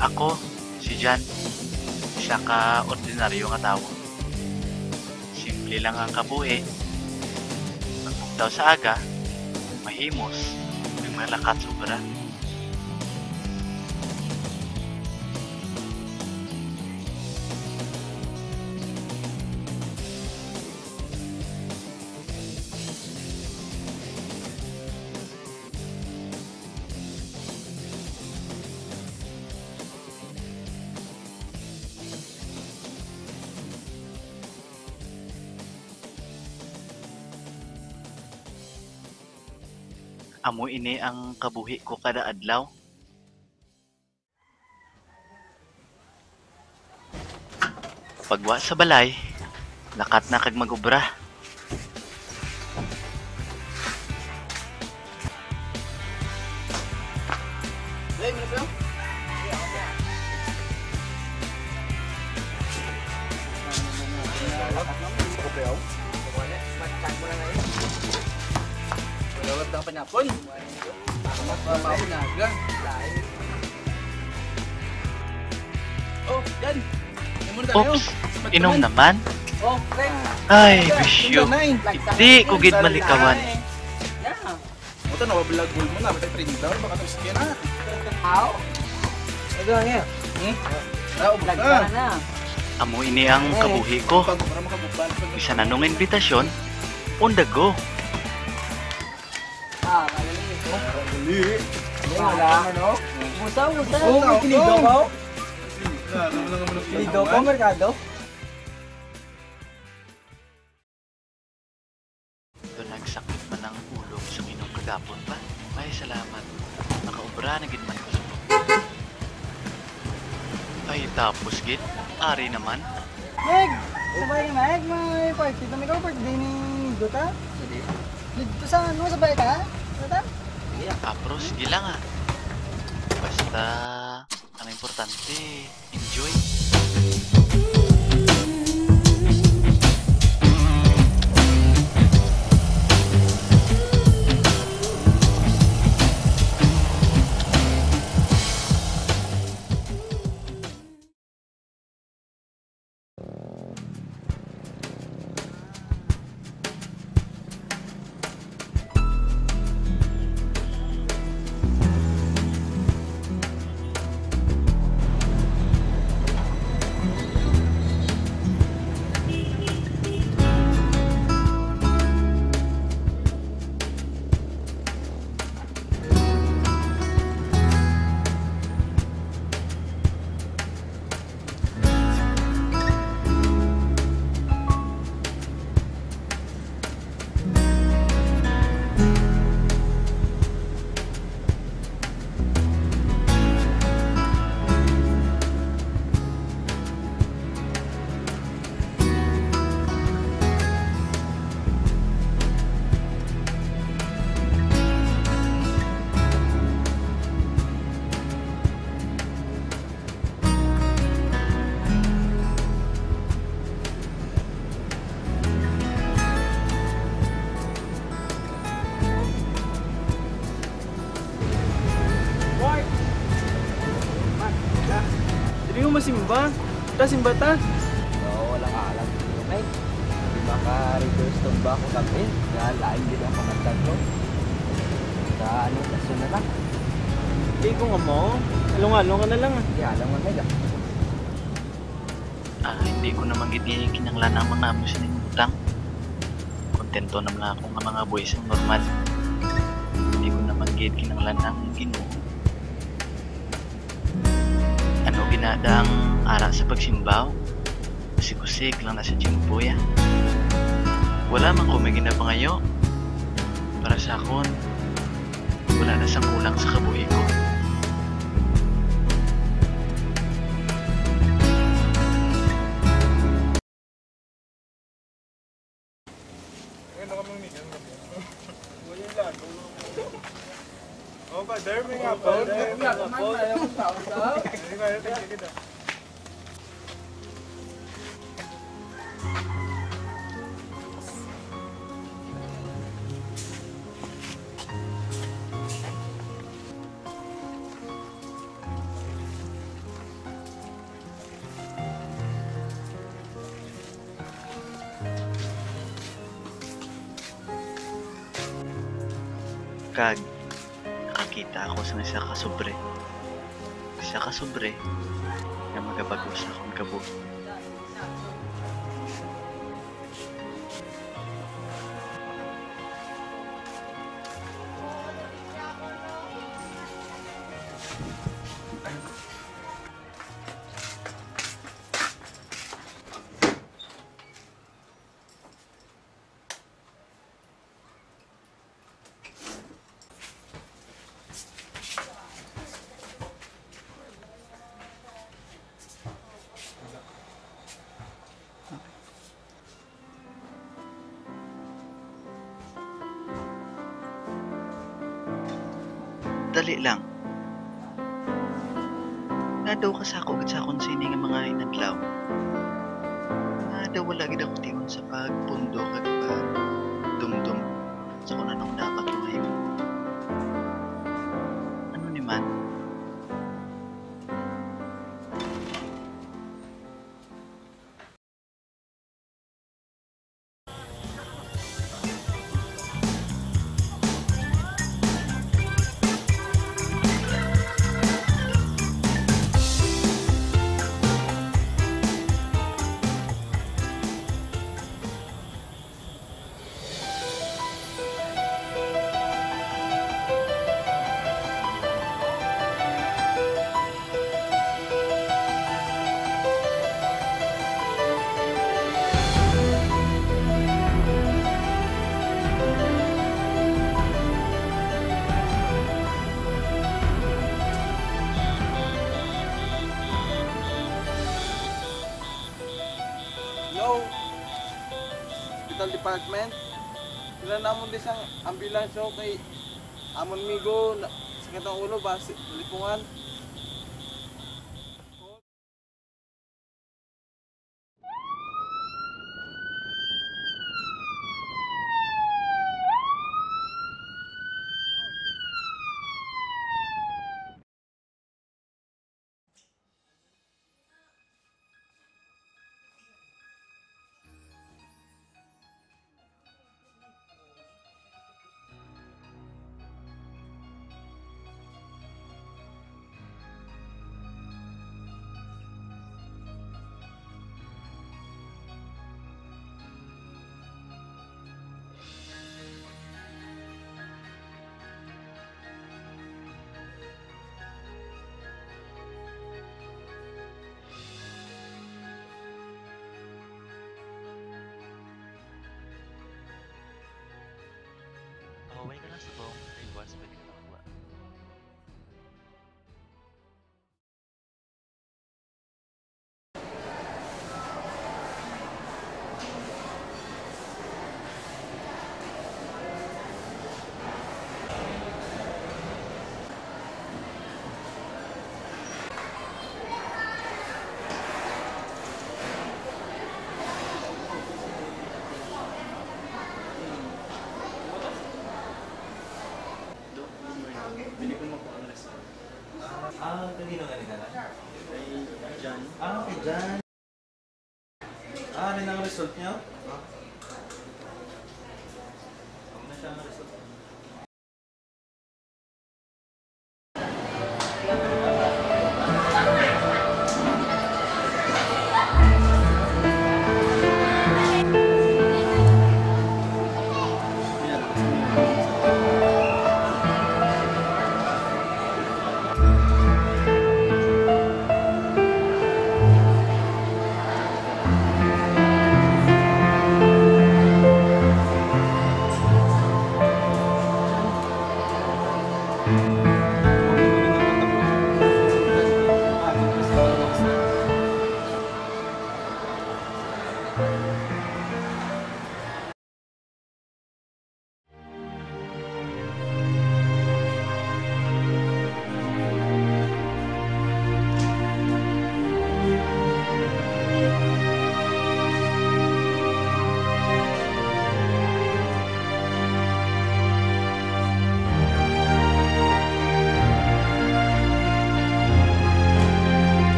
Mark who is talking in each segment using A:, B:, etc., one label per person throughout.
A: Ako, si Jan, isa ka ordinaryo nga tao. Simple lang ang kabuhi. Magpugtaw sa aga, mahimos, may malakat sobra. Amo ini ang kabuhi ko kada adlaw. Pagwa sa balay, lakat na kag magubra.
B: Lawat ng panapon. Mababaw na agad. Oh, yan.
A: Oops, inom naman.
B: Oh, Frank.
A: Ay, bisyo. Di ko gid malikawan.
B: Yeah. Ito na, wabilag goal mo na. Batay print down. Baka tapos kaya na. How? Ito nga. Vlog ka na.
A: Amo ini ang kabuhi ko. Bisa na nung imbitasyon, on the go.
B: Mali. Wala. Ano? Musa. Kinido ko? Kinido ko, Mercado?
A: Ito nagsakit man ang ulo sa inom kagapon pa. Ay, salamat. Nakaubra na gid man ko sa ay, tapos gid. Ari naman.
C: Meg! Sabay ka, Meg. May party. Dami ka birthday ni Dota. Dito sa ano? Sabay ka? Dota?
A: Apro, sige lang ah. Basta, ang importante, enjoy.
B: Hindi mo masimba. Simba ta.
D: Oo, walang alam. Okay. Di ba ka-reverse tong ba ako kami? Kaya lain din ang pangantag ko. Sa ano, laso na lang.
B: Hindi ko nga mo. Along-along ka na lang ah.
D: Hindi, alam mo nila.
A: Hindi ko naman gid kinanglan ang mga amo sa utang. Kontento naman ako nga mga boys ang normal. Hindi ko naman gid kinanglan ang Ginoo. Ano ginada ang ara sa pagsimbaw? Kusik-kusik lang na sa Jimboya. Wala man ko may ginapangayo. Para sa akon, wala na sang kulang sa kabuhi ko.
E: Oh, ba, there may nga po.
A: Kag, nakakita ako sa isa ka sobre. Isa ka sobre nga magabago sa akong kabuhi. Dali lang. Nadaw ka sa ako agad sa akong sini nga mga inadlaw. Nadaw wala gid ako tingon sa pagpundo kag pagdumdum sa kung anong dapat mahimo. Ano ni man?
B: Hello? Hospital Department? Sila namon din sang ambulansyo kay amon migo na sakit ang ulo ba lipungan.
A: Makaway ka lang sa buong rewards pwede ka nakuha.
D: Kanino nga nila?
B: Kay Jan.
D: Kay Jan. Ano ang result niya? Ano na siya ang result?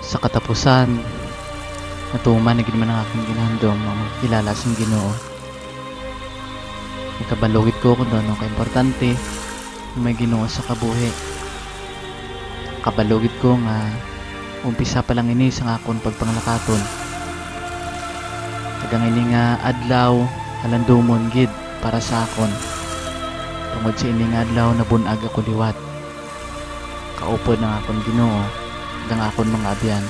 A: Sa katapusan, natuman na gid man ang akong ginhandom nga makilala sa Ginoo. Nakabalugit ko kung ano ka-importante ang may Ginoo sa kabuhi. Kabalugit ko nga umpisa pa lang ini sa akong pagpanglakaton. Tagang ini nga adlaw halandumon gid para sa akon. Tungod sa ini nga adlaw nabunag ako liwat. Kaupod ng akong Ginoo ang akon mga abyan.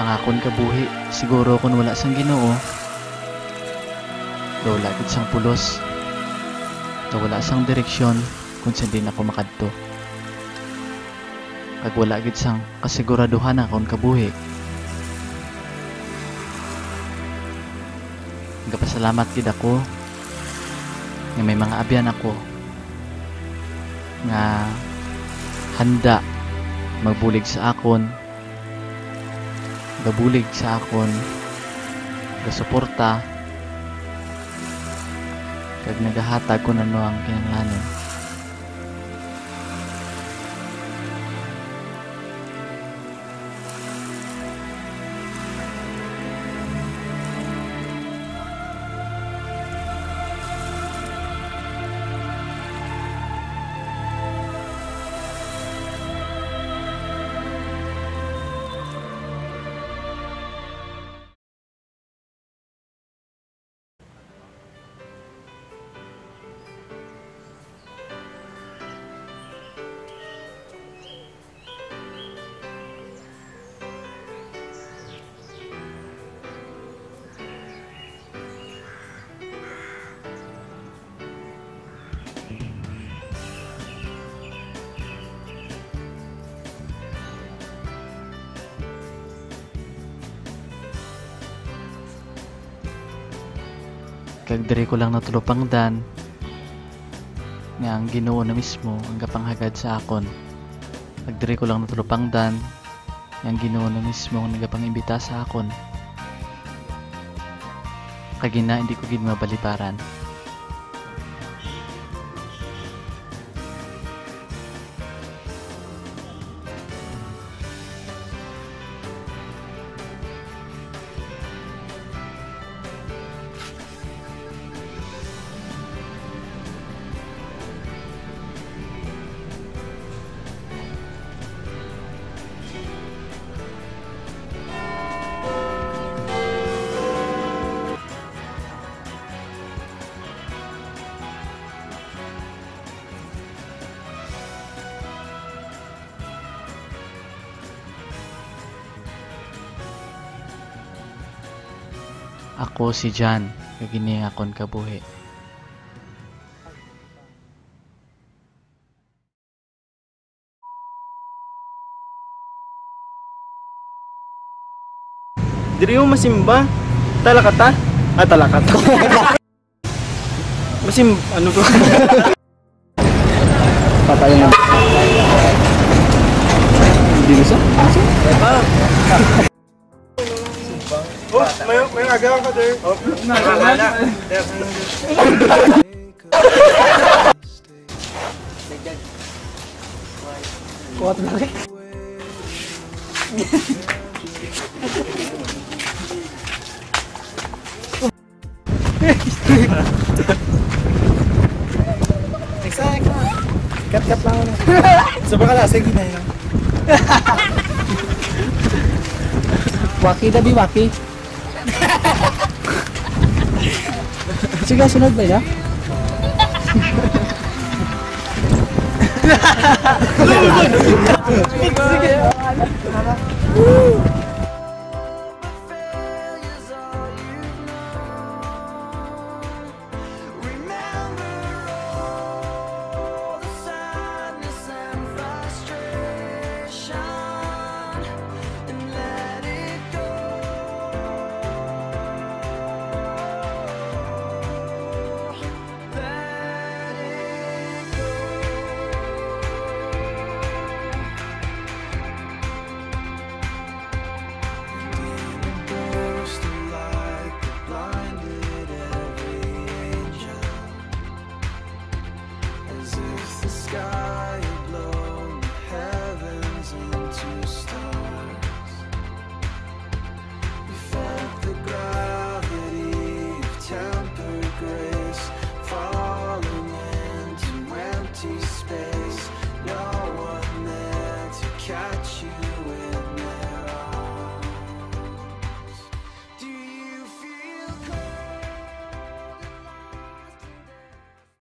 A: Ang akon kabuhi siguro kung wala sang Ginoo, daw wala gid sang pulos, daw wala sang direksyon kung saan din ako makadto. Kag wala gid sang kasiguraduhan akong kabuhi. Nagapasalamat gid ako nga may mga abyan ako nga handa magbulig sa akon, gabulig sa akon, gasuporta, kag nagahatag kung ano ang kinahanglanon. Kag diri ko lang natulupangdan nga ang Ginoo na mismo ang gapanghagad sa akon. Kag diri ko lang natulupangdan nga ang Ginoo na mismo ang nagapangimbita sa akon. Kag hindi ko gid mabalibaran. Ako si John, kagini akon kabuhi.
B: Diri mo masimba? Talakata? Ah, talakata. Ano to?
D: Patay na. Hindi mo sa?
B: Oh, may agaw ka there. Oh, nalala.
C: Kuhat lagi.
B: Kat lang na. Sa baka na, sige na yun.
C: Waki dabi waki. Sige, sunod ba ya? Sige.
E: Sky